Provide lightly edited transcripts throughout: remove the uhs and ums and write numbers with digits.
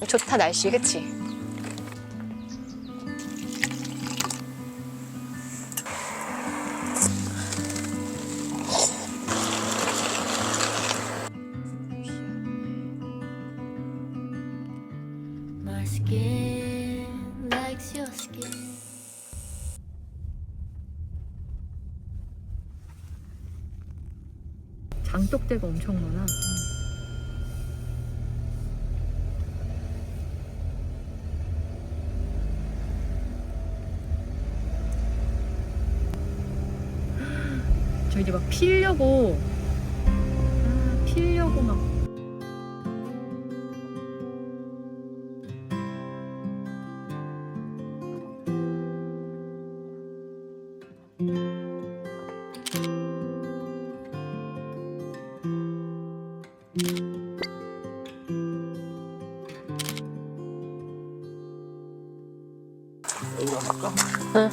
좋다 날씨, 그치? My skin likes your skin. 장독대가 엄청 많아. 저 이제 막 피려고 막. 여기다 할까? 응.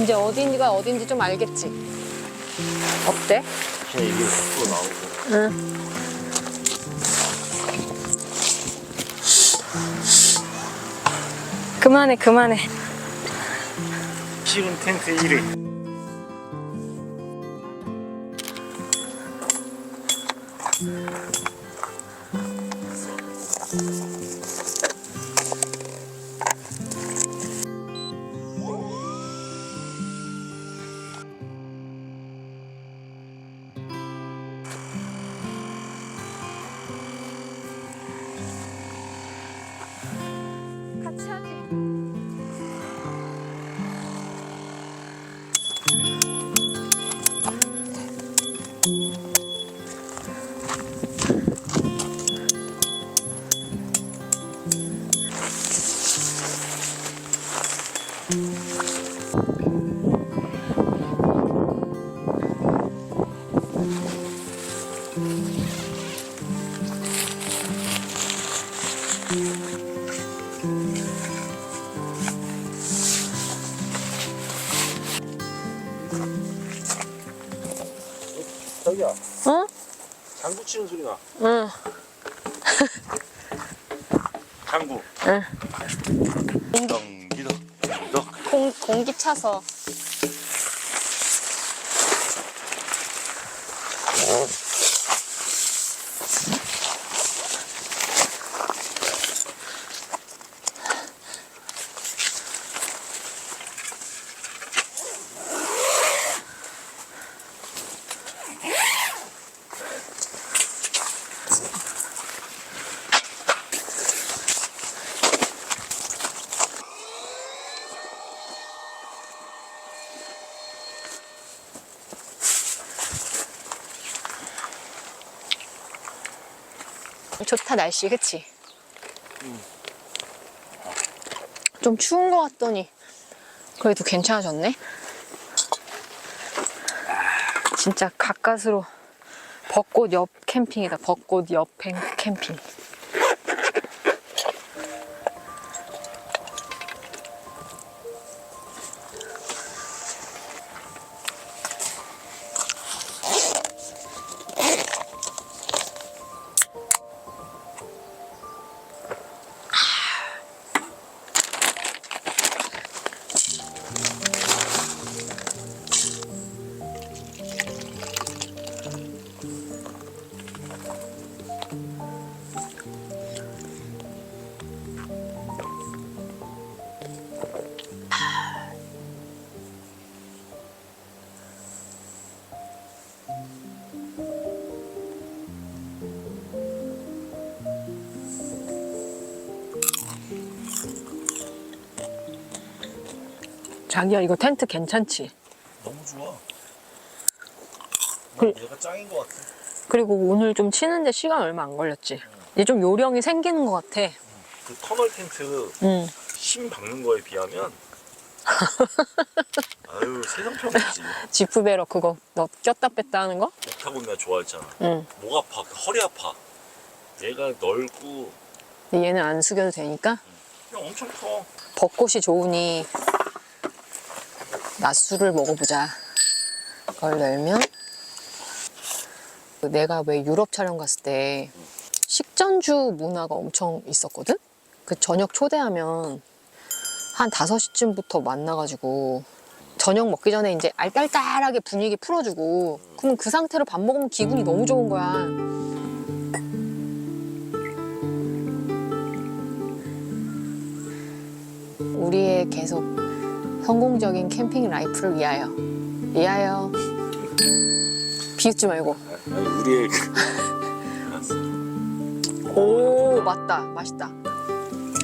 이제 어딘지가 어딘지 좀 알겠지? 어때? 그냥 이게 밖으로 나오고. 응. 그만해. 실은 텐트 1위. 같이 하지. 자기야, 어? 장구 치는 소리 나. 응. 장구. 응. 미덕. 공기 차서. 좋다 날씨, 그치? 좀 추운 것 같더니 그래도 괜찮아졌네. 진짜 가까스로 벚꽃 옆 캠핑이다. 벚꽃 옆 캠핑. 자기야, 이거 텐트 괜찮지? 너무 좋아. 그- 얘가 짱인 것 같아. 그리고 오늘 좀 치는데 시간 얼마 안 걸렸지? 이제 좀 요령이 생기는 것 같아. 그 터널 텐트 응. 심 박는 거에 비하면 아유 세상 편하지. 지프베러 그거 너 꼈다 뺐다 하는 거? 옥타곤 내가 좋아했잖아. 응. 목 아파, 허리 아파. 얘가 넓고 근데 얘는 안 숙여도 되니까 그냥 엄청 커. 벚꽃이 좋으니 낮술을 먹어보자. 이걸 열면 내가 왜 유럽 촬영 갔을 때 식전주 문화가 엄청 있었거든? 그 저녁 초대하면 한 5시쯤부터 만나가지고 저녁 먹기 전에 이제 알딸딸하게 분위기 풀어주고 그러면 그 상태로 밥 먹으면 기분이 너무 좋은 거야. 우리의 계속 성공적인 캠핑 라이프를 위하여. 위하여. 비웃지 말고. 아니 우리의 오, 맞다. 맛있다.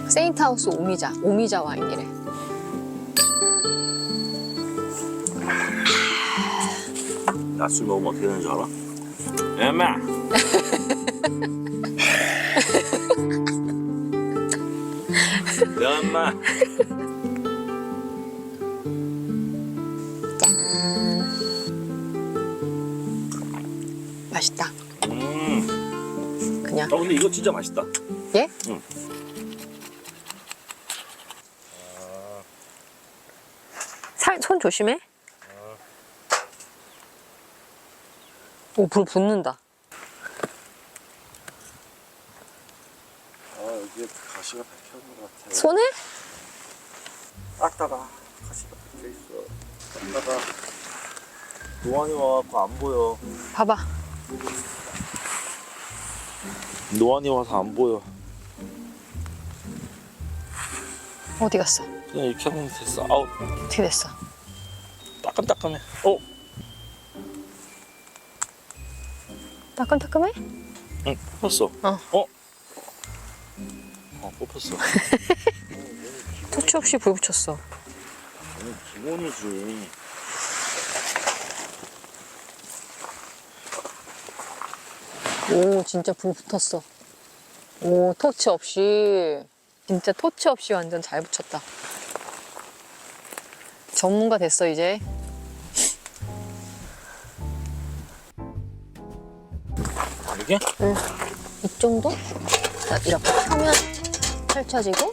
세인트하우스 오미자 와인이래. 낮술 먹으면 어떻게 되는 줄 알아? 엄마. 엄마. 짠. 맛있다. 그냥. 근데 이거 진짜 맛있다. 예? 응. 손 조심해. 오, 불 붙는다. 여기에 가시가 박혀 있는 것 같아. 손에? 딱다가 가시가 박혀 있어. 딱다가 노안이 와갖고 안 보여. 봐봐. 노안이 와서 안 보여. 어디 갔어? 그냥 이렇게 하면 됐어. 아우, 어떻게 됐어? 따끔따끔해. 따끈따끈해? 응, 뽑혔어. 뽑혔어. 토치 없이 불 붙였어. 기본이지. 오, 진짜 불 붙었어. 오, 토치 없이. 진짜 토치 없이 완전 잘 붙였다. 전문가 됐어, 이제. 이렇게? 응. 이 정도? 자, 이렇게 하면 펼쳐지고.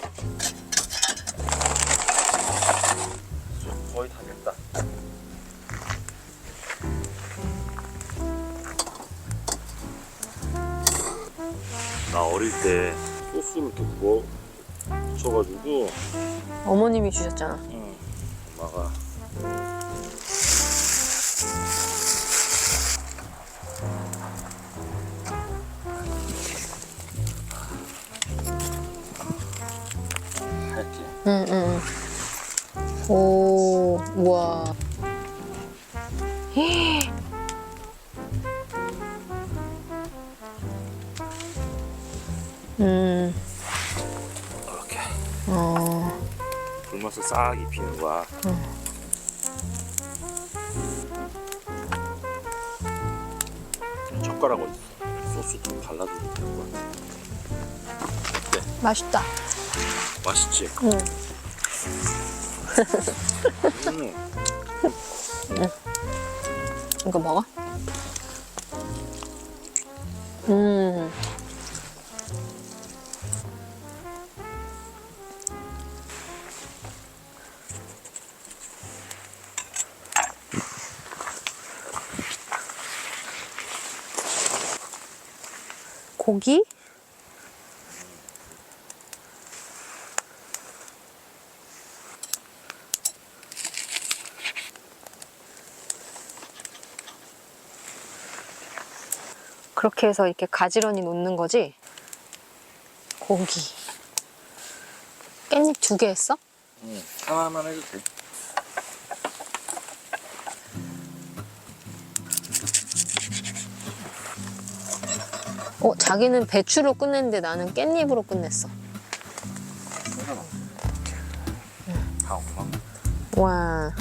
거의 다 됐다. 나 어릴 때 소스를 이렇게 부어 붙여가지고 어머님이 주셨잖아. 엄마가 할게. 응. 오, 우와. 이렇게 어. 불맛을 싹 입히는 거야. 젓가락 어디 있어? 소스 좀 발라주면 될 것 같아. 맛있다. 맛있지? 응. 이거 먹어? 고기? 그렇게 해서 이렇게 가지런히 놓는 거지? 고기. 깻잎 2개 했어? 응, 하나만 해도 돼. 자기는 배추로 끝냈는데 나는 깻잎으로 끝냈어. 다 엄마. 와,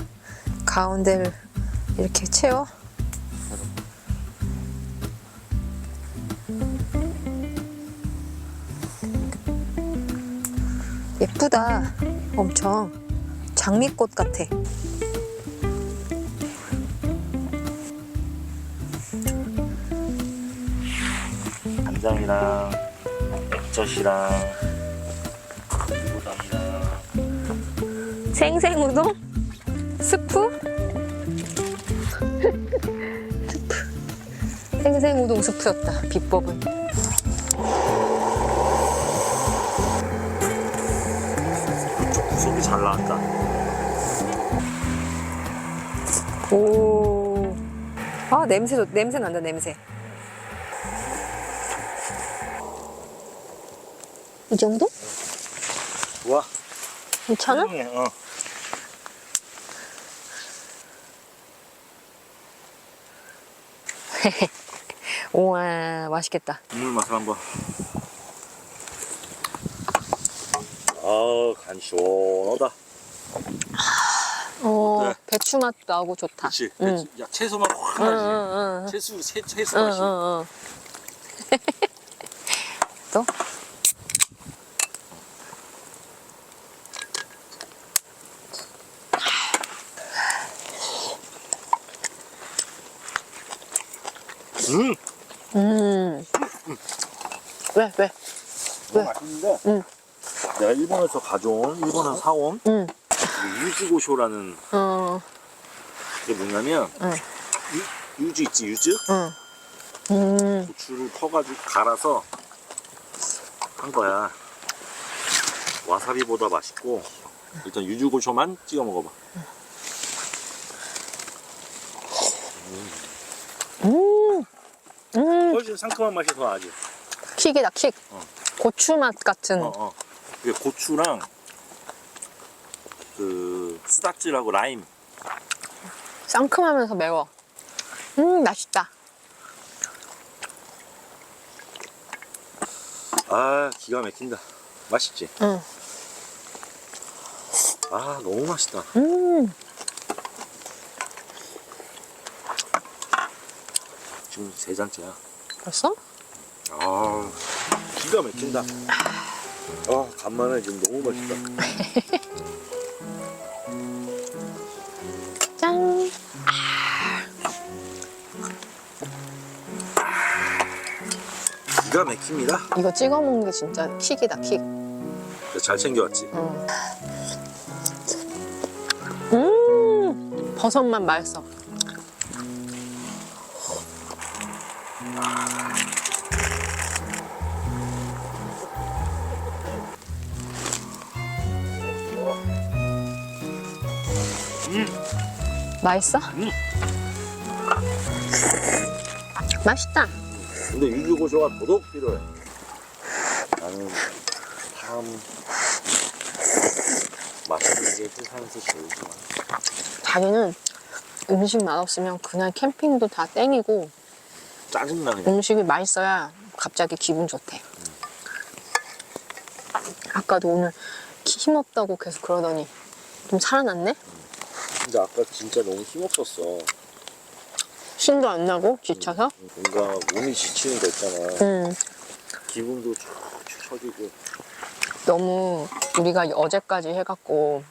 가운데를 이렇게 채워? 예쁘다. 엄청 장미꽃 같아. 간장이랑 액젓이랑 우동이랑 생생우동? 스프? 강호동 스프였다. 비법은. 속이 잘 나왔다. 오. 아, 냄새 난다, 냄새. 이 정도? 좋아. 괜찮아? 어. 우와, 맛있겠다. 국물 맛을 한번. 아, 간 시원하다. 어때? 배추 맛도 나고 좋다. 그렇지. 응. 야, 채소 맛 확 응, 나지. 응, 응. 채소 응, 맛이. 응, 응. 또? 음. 왜? 너무 맛있는데. 응. 내가 일본에서 사온 응. 유즈고쇼라는 게 뭐냐면 응. 유즈 있지, 유즈? 응. 고추를 퍼가지고 갈아서 한 거야. 와사비보다 맛있고 일단 유즈고쇼만 찍어 먹어봐. 훨씬 상큼한 맛이 더 나지. 킥이다, 킥. 고추 맛 같은. 이게 고추랑 그 스다찌라고 라임. 상큼하면서 매워. 맛있다. 아, 기가 막힌다. 맛있지? 응. 아, 너무 맛있다. 지금 3잔째야. 벌써? 아, 기가 막힌다. 아, 간만에 지금 너무 맛있다. 짠. 기가 막힙니다. 이거 찍어 먹는 게 진짜 킥이다, 킥. 잘 챙겨왔지? 버섯만 맛있어. 맛있어? 맛있다. 근데 유즈고쇼가 더더욱 필요해. 나는 참 맛있는 게 세상에서 제일 좋아. 자기는 음식 맛없으면 그냥 캠핑도 다 땡이고 짜증나 그냥. 음식이 맛있어야 갑자기 기분 좋대. 아까도 오늘 힘없다고 계속 그러더니 좀 살아났네? 근데 아까 진짜 너무 힘없었어. 신도 안 나고 지쳐서? 뭔가 몸이 지치는 거 있잖아. 응. 기분도 쭉 처지고. 너무 우리가 어제까지 해갖고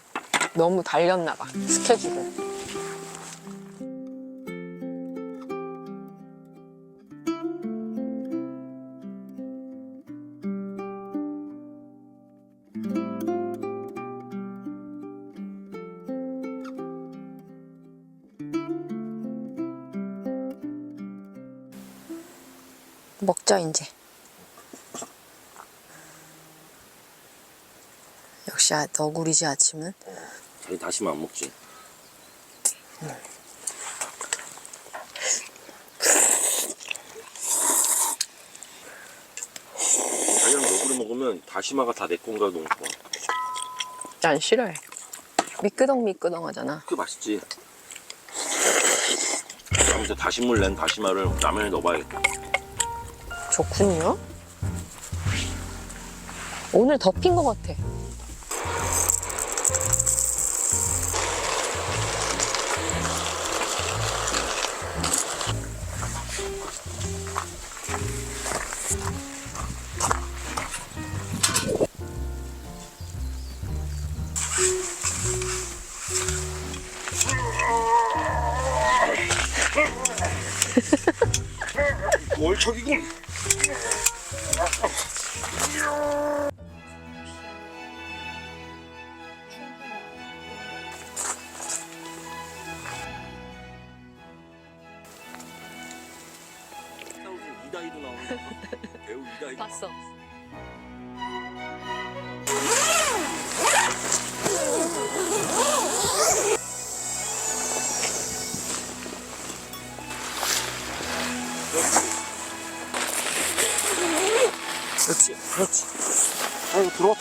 너무 달렸나 봐, 스케줄을. 먹자 이제. 역시 너구리지 아침은. 자기 다시마 안 먹지? 자기랑 너구리 먹으면 다시마가 다 내 건가 너무 좋아. 난 싫어해. 미끄덩미끄덩하잖아. 그게 맛있지. 아무튼 다시물 낸 다시마를 라면에 넣어봐야겠다. 좋군요. 오늘 덮인 것 같아. 월척이군. 이다희도 나오는 거 배우 이다희 봤어. 그렇지 그렇지 아이고 들어와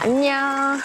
안녕.